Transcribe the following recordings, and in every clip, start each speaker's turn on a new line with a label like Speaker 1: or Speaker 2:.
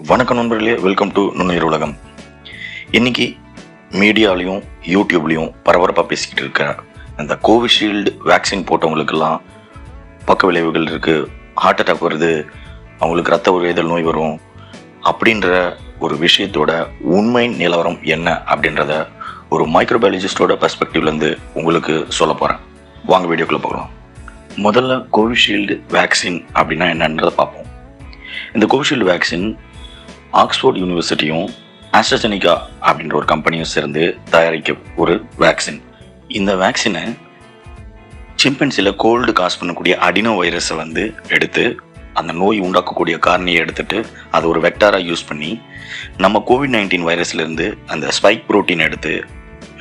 Speaker 1: வணக்கம் நண்பர்களே, welcome to நுண்ணுயிர் உலகம். இன்னைக்கு மீடியாலையும் யூடியூப்லையும் பரபரப்பாக பேசிக்கிட்டு இருக்க இந்த கோவிஷீல்டு வேக்சின் போட்டவங்களுக்கெல்லாம் பக்க விளைவுகள் இருக்குது, ஹார்ட் அட்டாக் வருது, அவங்களுக்கு ரத்த உறைதல் நோய் வரும் அப்படின்ற ஒரு விஷயத்தோட உண்மை நிலவரம் என்ன அப்படின்றத ஒரு மைக்ரோபயாலஜிஸ்டோட பெர்ஸ்பெக்டிவ்லேருந்து உங்களுக்கு சொல்ல போகிறேன். வாங்க வீடியோக்குள்ளே போகலாம். முதல்ல கோவிஷீல்டு வேக்சின் அப்படின்னா என்னன்றதை பார்ப்போம். இந்த கோவிஷீல்டு வேக்சின் ஆக்ஸ்போர்ட் யூனிவர்சிட்டியும் ஆஸ்ட்ராஜெனிகா அப்படின்ற ஒரு கம்பெனியும் சேர்ந்து தயாரிக்க ஒரு வேக்சின். இந்த வேக்சினை சிம்பன்சியில் கோல்டு காஸ் பண்ணக்கூடிய அடினோ வைரஸை எடுத்து அந்த நோய் உண்டாக்கக்கூடிய காரணியை எடுத்துட்டு அதை ஒரு வெக்டாராக யூஸ் பண்ணி நம்ம கோவிட்-19 வைரஸ்லேருந்து அந்த ஸ்பைக் புரோட்டீன் எடுத்து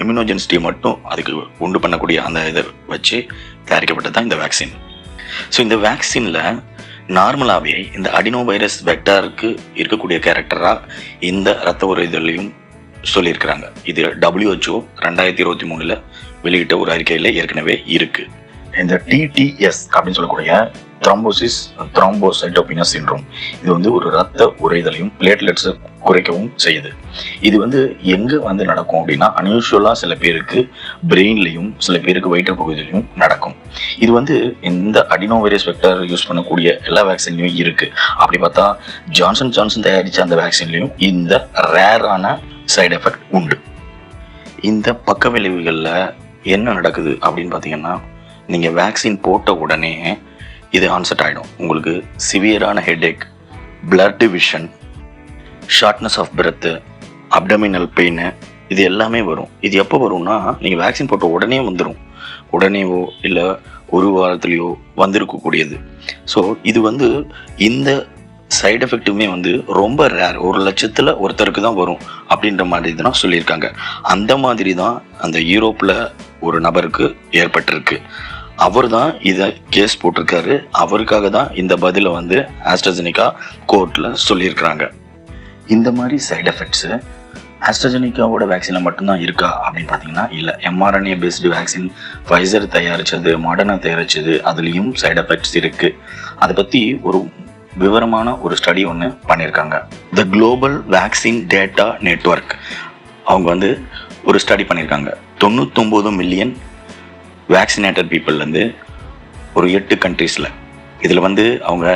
Speaker 1: இம்யூனோஜென்சிட்டியை மட்டும் அதுக்கு உண்டு பண்ணக்கூடிய அந்த இதை வச்சு தயாரிக்கப்பட்டது தான் இந்த வேக்சின். ஸோ இந்த வேக்சினில் நார்மலாகவே இந்த அடினோ வைரஸ் வெக்டாருக்கு இருக்கக்கூடிய கேரக்டராக இந்த இரத்த உறைதலையும் சொல்லியிருக்கிறாங்க. இது WHO 2023 வெளியிட்ட ஒரு அறிக்கையில் ஏற்கனவே இருக்கு. இந்த TTS அப்படின்னு சொல்லக்கூடிய த்ரோம்போசிஸ் த்ரோம்போசைட்டோபினியா சிண்ட்ரோம், இது ஒரு ரத்த உறைதலையும் பிளேட்லெட்ஸை குறைக்கவும் செய்யுது. இது எங்கே நடக்கும் அப்படின்னா, அன்யூஷுவலாக சில பேருக்கு பிரெயின்லையும் சில பேருக்கு வயிற்று பகுதியிலையும் நடக்கும். இது இந்த அடினோ வைரஸ் வெக்டர் யூஸ் பண்ணக்கூடிய எல்லா வேக்சின்லையும் இருக்கு. அப்படி பார்த்தா ஜான்சன் தயாரித்த அந்த வேக்சின்லையும் இந்த ரேரான சைடு எஃபெக்ட் உண்டு. இந்த பக்க விளைவுகளில் என்ன நடக்குது அப்படின்னு பார்த்தீங்கன்னா, நீங்கள் வேக்சின் போட்ட உடனே இது ஆன்செட் ஆகிடும். உங்களுக்கு சிவியரான headache, blurred vision, shortness of breath, abdominal pain, இது எல்லாமே வரும். இது எப்போ வரும்னா, நீங்கள் வேக்சின் போட்ட உடனே வந்துடும். உடனேவோ இல்லை ஒரு வாரத்துலேயோ வந்திருக்கக்கூடியது. ஸோ இது இந்த சைடு எஃபெக்ட்டுமே ரொம்ப ரேர், 1,00,000 ஒருத்தருக்கு தான் வரும் அப்படின்ற மாதிரி தான் சொல்லியிருக்காங்க. அந்த மாதிரி தான் அந்த யூரோப்பில் ஒரு நபருக்கு ஏற்பட்டிருக்கு. அவர் தான் இதை கேஸ் போட்டிருக்காரு. அவருக்காக தான் இந்த பதிலை ஆஸ்ட்ராஜெனிகா கோர்ட்டில் சொல்லியிருக்கிறாங்க. இந்த மாதிரி சைடு எஃபெக்ட்ஸு ஆஸ்ட்ராஜெனிகாவோட வேக்சினில் மட்டும்தான் இருக்கா அப்படின்னு பார்த்தீங்கன்னா இல்லை. mRNA பேஸ்டு வேக்சின் ஃபைசர் தயாரித்தது, மாடர்னா தயாரித்தது, அதுலேயும் சைடு எஃபெக்ட்ஸ் இருக்குது. அதை பற்றி ஒரு விவரமான ஒரு ஸ்டடி ஒன்று பண்ணியிருக்காங்க. The global vaccine data network அவங்க ஒரு ஸ்டடி பண்ணியிருக்காங்க. 99 மில்லியன் வேக்சினேட்டட் பீப்புள்லேருந்து ஒரு 8 கண்ட்ரீஸில். இதில் அவங்க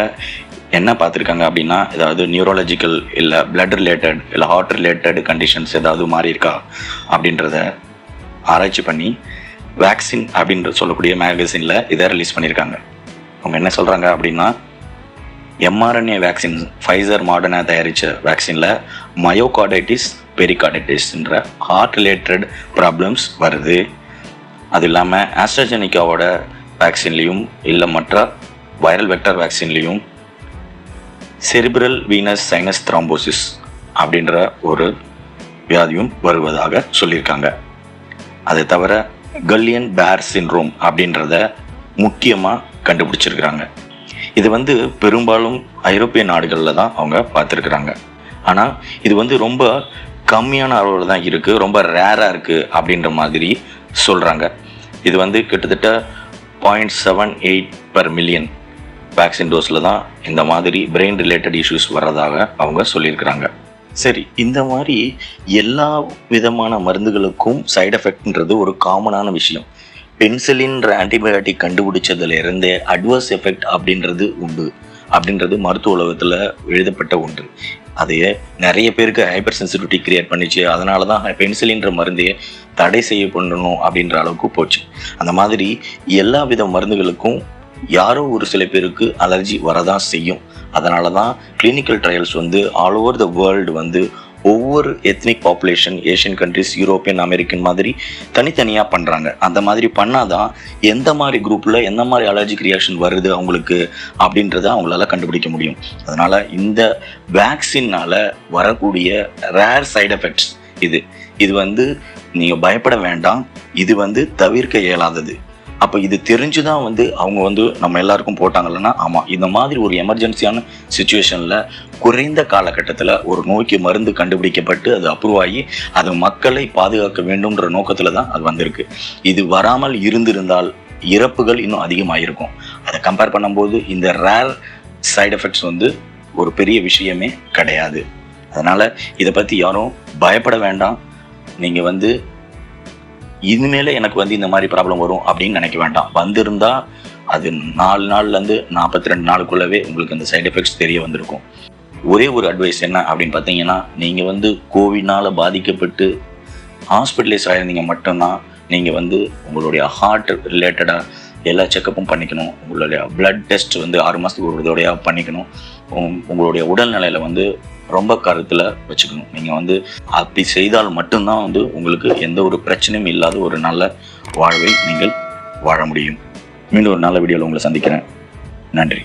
Speaker 1: என்ன பார்த்துருக்காங்க அப்படின்னா, ஏதாவது நியூரோலஜிக்கல் இல்லை பிளட் ரிலேட்டட் இல்லை ஹார்ட் ரிலேட்டட் கண்டிஷன்ஸ் ஏதாவது மாறி இருக்கா அப்படின்றத ஆராய்ச்சி பண்ணி வேக்சின் அப்படின்ற சொல்லக்கூடிய மேகசினில் இதை ரிலீஸ் பண்ணியிருக்காங்க. அவங்க என்ன சொல்கிறாங்க அப்படின்னா, mRNA வேக்சின் ஃபைசர் மாடர்னா தயாரித்த வேக்சினில் மயோகார்டைட்டிஸ், பெரிகார்டைட்டிஸ்ன்ற ஹார்ட் ரிலேட்டட் ப்ராப்ளம்ஸ் வருது. அது இல்லாமல் ஆஸ்ட்ராஜெனிகாவோட வேக்சின்லேயும் இல்லை மற்ற வைரல் வெக்டர் வேக்சின்லேயும் செரிப்ரல் வீனஸ் சைனஸ் த்ரோம்போசிஸ் அப்படின்ற ஒரு வியாதியும் வருவதாக சொல்லியிருக்காங்க. அதை தவிர கல்லியன் பேர் சிண்ட்ரோம் அப்படின்றத முக்கியமாக கண்டுபிடிச்சிருக்கிறாங்க. இது பெரும்பாலும் ஐரோப்பிய நாடுகளில் தான் அவங்க பார்த்துருக்குறாங்க. ஆனால் இது ரொம்ப கம்மியான அளவில் தான் இருக்குது, ரொம்ப ரேராக இருக்குது அப்படின்ற மாதிரி சொல்கிறாங்க. இது கிட்டத்தட்ட 0.78 per million வேக்சின் டோஸில் தான் இந்த மாதிரி பிரெயின் ரிலேட்டட் இஷ்யூஸ் வர்றதாக அவங்க சொல்லியிருக்கிறாங்க. சரி, இந்த மாதிரி எல்லா விதமான மருந்துகளுக்கும் சைடு எஃபெக்ட்ன்றது ஒரு காமனான விஷயம். பென்சிலின்ற ஆன்டிபயோட்டிக் கண்டுபிடிச்சதுல இருந்தே அட்வர்ஸ் எஃபெக்ட் அப்படின்றது உண்டு அப்படின்றது மருத்துவ உலகத்தில் எழுதப்பட்ட ஒன்று. அதையே நிறைய பேருக்கு ஹைப்பர் சென்சிட்டிவிட்டி கிரியேட் பண்ணிச்சு. அதனால தான் பென்சிலின்ற மருந்தையே தடை செய்ய பண்ணணும் அப்படின்ற அளவுக்கு போச்சு. அந்த மாதிரி எல்லா வித மருந்துகளுக்கும் யாரோ ஒரு சில பேருக்கு அலர்ஜி வரதான் செய்யும். அதனால தான் clinical trials all over the world ஒவ்வொரு ethnic population, Asian countries, European, American மாதிரி தனித்தனியாக பண்ணுறாங்க. அந்த மாதிரி பண்ணாதான் எந்த மாதிரி குரூப்பில் எந்த மாதிரி அலர்ஜிக் ரியாக்ஷன் வருது அவங்களுக்கு அப்படின்றத அவங்களால கண்டுபிடிக்க முடியும். அதனால் இந்த வேக்சினால் வரக்கூடிய ரேர் சைடு எஃபெக்ட்ஸ் இது நீங்கள் பயப்பட வேண்டாம். இது தவிர்க்க இயலாதது. அப்போ இது தெரிஞ்சு தான் அவங்க நம்ம எல்லாருக்கும் போட்டாங்கல்லன்னா, ஆமாம், இந்த மாதிரி ஒரு எமர்ஜென்சியான சுச்சுவேஷனில் குறைந்த காலகட்டத்தில் ஒரு நோய்க்கு மருந்து கண்டுபிடிக்கப்பட்டு அது அப்ரூவ் ஆகி அது மக்களை பாதுகாக்க வேண்டும்ன்ற நோக்கத்தில் தான் அது வந்திருக்கு. இது வராமல் இருந்திருந்தால் இறப்புகள் இன்னும் அதிகமாகிருக்கும். அதை கம்பேர் பண்ணும்போது இந்த ரேர் சைடு எஃபெக்ட்ஸ் ஒரு பெரிய விஷயமே கிடையாது. அதனால் இதை பற்றி யாரும் பயப்பட வேண்டாம். நீங்கள் வந்து இனிமேல் எனக்கு வந்து இந்த மாதிரி ப்ராப்ளம் வரும் அப்படின்னு நினைக்க வேண்டாம். வந்திருந்தா அது 4 நாள்லேருந்து 42 நாளுக்குள்ளவே உங்களுக்கு அந்த சைடு எஃபெக்ட்ஸ் தெரிய வந்திருக்கும். ஒரே ஒரு அட்வைஸ் என்ன அப்படின்னு பார்த்தீங்கன்னா, நீங்கள் வந்து கோவிட்னால் பாதிக்கப்பட்டு ஹாஸ்பிட்டலைஸ் ஆகிருந்தீங்க மட்டும்தான் நீங்கள் வந்து உங்களுடைய ஹார்ட் ரிலேட்டடாக எல்லா செக்கப்பும் பண்ணிக்கணும். உங்களுடைய பிளட் டெஸ்ட் வந்து 6 மாதத்துக்கு ஒரு தடவையாக பண்ணிக்கணும். உங்களுடைய உடல்நிலையில் வந்து ரொம்ப கருத்தில் வச்சுக்கணும். நீங்கள் வந்து அப்படி செய்தால் மட்டும்தான் வந்து உங்களுக்கு எந்த ஒரு பிரச்சனையும் இல்லாத ஒரு நல்ல வாழ்வை நீங்கள் வாழ முடியும். மீண்டும் ஒரு நல்ல வீடியோவில் உங்களை சந்திக்கிறேன். நன்றி.